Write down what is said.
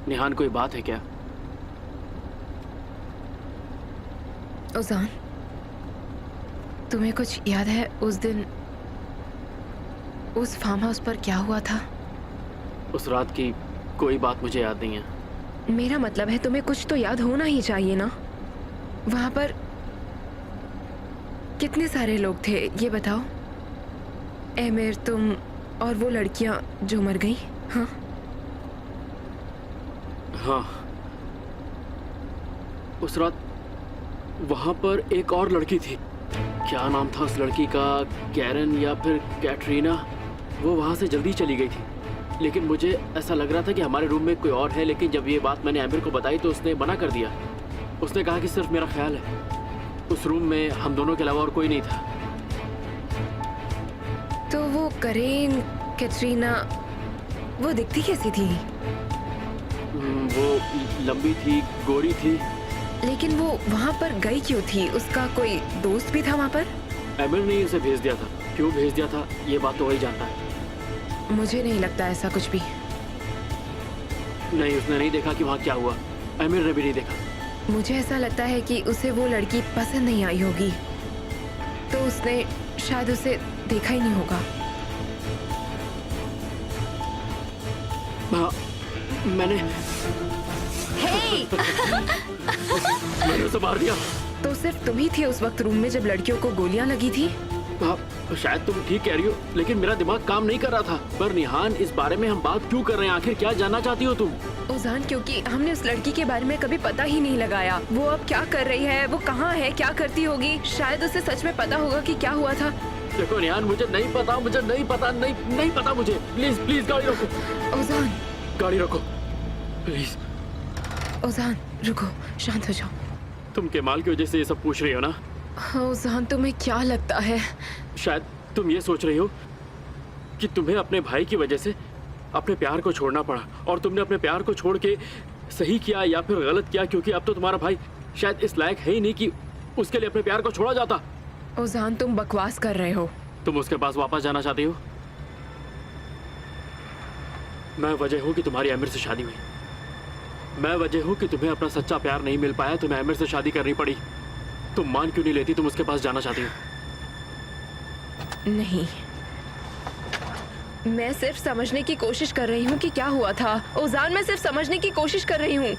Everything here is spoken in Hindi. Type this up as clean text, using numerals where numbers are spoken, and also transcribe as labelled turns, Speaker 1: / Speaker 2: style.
Speaker 1: निहान, कोई बात है क्या?
Speaker 2: ओजान, तुम्हें कुछ याद है उस दिन उस फार्म हाउस पर क्या हुआ था?
Speaker 1: उस रात की कोई बात मुझे याद नहीं है।
Speaker 2: मेरा मतलब है तुम्हें कुछ तो याद होना ही चाहिए ना। वहां पर कितने सारे लोग थे ये बताओ। एमिर, तुम और वो लड़कियां जो मर गई। हाँ
Speaker 1: हाँ, उस रात वहां पर एक और लड़की थी। क्या नाम था उस लड़की का? कैरन या फिर कैटरीना। वो वहां से जल्दी चली गई थी, लेकिन मुझे ऐसा लग रहा था कि हमारे रूम में कोई और है। लेकिन जब ये बात मैंने आमिर को बताई तो उसने मना कर दिया। उसने कहा कि सिर्फ मेरा ख्याल है। उस रूम में हम दोनों के अलावा और कोई नहीं था।
Speaker 2: तो वो करीन, कैटरीना, वो दिखती कैसी थी?
Speaker 1: वो लंबी थी, गोरी थी।
Speaker 2: लेकिन वो वहां पर गई क्यों थी? उसका कोई दोस्त भी था वहां पर?
Speaker 1: आमिर ने उसे भेज दिया था। क्यों भेज दिया था ये बात तो वही जानता है।
Speaker 2: मुझे नहीं लगता ऐसा कुछ भी।
Speaker 1: नहीं, उसने नहीं देखा कि वहाँ क्या हुआ। आमिर ने भी नहीं देखा।
Speaker 2: मुझे ऐसा लगता है कि उसे वो लड़की पसंद नहीं आई होगी, तो उसने शायद उसे देखा ही नहीं होगा।
Speaker 1: हाँ, मैंने मैंने उसे मार दिया।
Speaker 2: तो सिर्फ तुम ही थे उस वक्त रूम में जब लड़कियों को गोलियां लगी थी?
Speaker 1: हाँ, शायद तुम ठीक कह रही हो, लेकिन मेरा दिमाग काम नहीं कर रहा था। पर निहान, इस बारे में हम बात क्यों कर रहे हैं? आखिर क्या जानना चाहती हो तुम?
Speaker 2: ओजान, क्योंकि हमने उस लड़की के बारे में कभी पता ही नहीं लगाया। वो अब क्या कर रही है, वो कहाँ है, क्या करती होगी। शायद उसे सच में पता होगा कि क्या हुआ था।
Speaker 1: देखो निहान, मुझे नहीं पता, नहीं पता मुझे। प्लीज प्लीज गाड़ी रोको।
Speaker 2: ओजान,
Speaker 1: गाड़ी रोको प्लीज।
Speaker 2: ओजान रुको, शांत हो जाओ।
Speaker 1: तुम केमाल की वजह से ये सब पूछ रही हो ना?
Speaker 2: ओजान, तुम्हें क्या लगता है?
Speaker 1: शायद तुम ये सोच रही हो कि तुम्हें अपने भाई की वजह से अपने प्यार को छोड़ना पड़ा, और तुमने अपने प्यार को छोड़ के सही किया या फिर गलत किया, क्योंकि अब तो तुम्हारा भाई शायद इस लायक है ही नहीं कि उसके लिए अपने प्यार को छोड़ा जाता।
Speaker 2: ओजान, तुम बकवास कर रहे हो।
Speaker 1: तुम उसके पास वापस जाना चाहती हो? मैं वजह हूँ कि तुम्हारी आमिर से शादी हुई। मैं वजह हूँ कि तुम्हें अपना सच्चा प्यार नहीं मिल पाया, तुम्हें आमिर से शादी करनी पड़ी। तुम मान क्यों नहीं लेती? तुम उसके पास जाना चाहती हो?
Speaker 2: नहीं, मैं सिर्फ समझने की कोशिश कर रही हूँ कि क्या हुआ था। ओजान, मैं सिर्फ समझने की कोशिश कर रही हूँ।